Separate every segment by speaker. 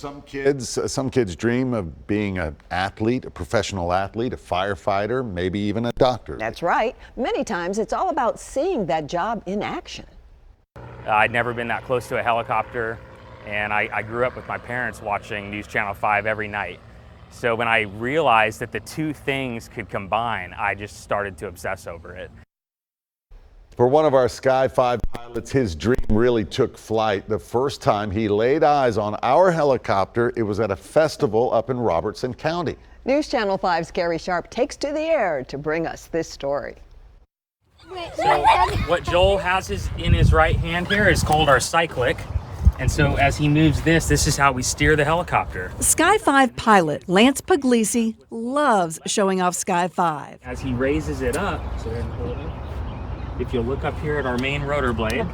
Speaker 1: some kids dream of being an athlete, a professional athlete, a firefighter, maybe even a doctor.
Speaker 2: That's right. Many times it's all about seeing that job in action.
Speaker 3: I'd never been that close to a helicopter, and I grew up with my parents watching News Channel 5 every night. So when I realized that the two things could combine, I just started to obsess over it.
Speaker 1: For one of our Sky 5 pilots, his dream really took flight. The first time he laid eyes on our helicopter, it was at a festival up in Robertson County.
Speaker 2: News Channel 5's Gary Sharp takes to the air to bring us this story.
Speaker 3: So what Joel has in his right hand here is called our cyclic. And so as he moves this is how we steer the helicopter.
Speaker 4: Sky 5 pilot Lance Pugliese loves showing off Sky 5.
Speaker 3: As he raises it up, so then hold it. If you'll look up here at our main rotor blade,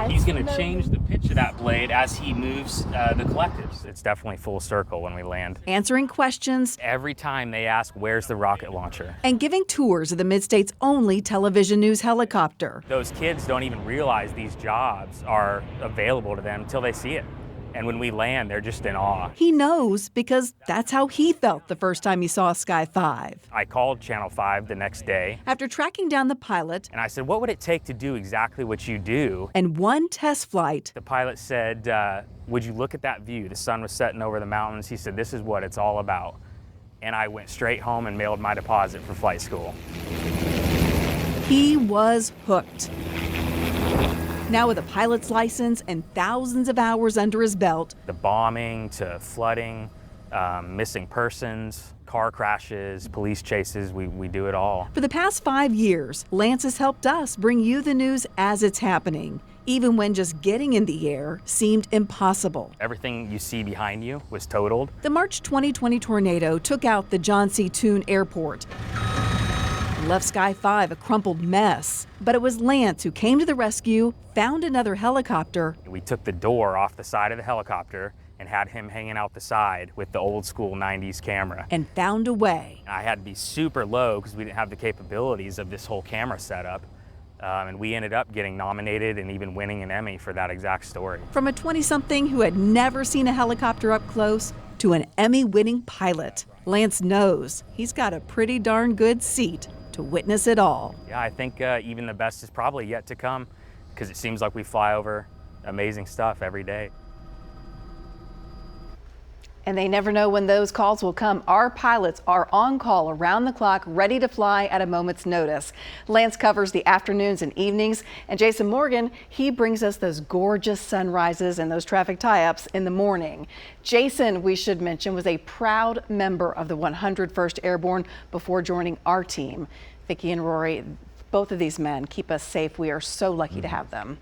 Speaker 3: he's going to change the pitch of that blade as he moves the collectives. It's definitely full circle when we land.
Speaker 4: Answering questions.
Speaker 3: Every time they ask, where's the rocket launcher?
Speaker 4: And giving tours of the Mid-State's only television news helicopter.
Speaker 3: Those kids don't even realize these jobs are available to them until they see it. And when we land, they're just in awe.
Speaker 4: He knows because that's how he felt the first time he saw Sky 5.
Speaker 3: I called Channel 5 the next day.
Speaker 4: After tracking down the pilot.
Speaker 3: And I said, what would it take to do exactly what you do?
Speaker 4: And one test flight.
Speaker 3: The pilot said, would you look at that view? The sun was setting over the mountains. He said, this is what it's all about. And I went straight home and mailed my deposit for flight school.
Speaker 4: He was hooked. Now with a pilot's license and thousands of hours under his belt.
Speaker 3: The bombing to flooding, missing persons, car crashes, police chases, we do it all.
Speaker 4: For the past 5 years, Lance has helped us bring you the news as it's happening, even when just getting in the air seemed impossible.
Speaker 3: Everything you see behind you was totaled.
Speaker 4: The March 2020 tornado took out the John C. Toon Airport. Left Sky 5 a crumpled mess. But it was Lance who came to the rescue, found another helicopter.
Speaker 3: We took the door off the side of the helicopter and had him hanging out the side with the old school 90s camera.
Speaker 4: And found a way.
Speaker 3: I had to be super low because we didn't have the capabilities of this whole camera setup. And we ended up getting nominated and even winning an Emmy for that exact story.
Speaker 4: From a 20-something who had never seen a helicopter up close to an Emmy-winning pilot, Lance knows he's got a pretty darn good seat to witness it all.
Speaker 3: Yeah, I think even the best is probably yet to come because it seems like we fly over amazing stuff every day.
Speaker 5: And they never know when those calls will come. Our pilots are on call around the clock, ready to fly at a moment's notice. Lance covers the afternoons and evenings, and Jason Morgan, he brings us those gorgeous sunrises and those traffic tie-ups in the morning. Jason, we should mention, was a proud member of the 101st Airborne before joining our team. Vicki and Rory, both of these men keep us safe. We are so lucky to have them.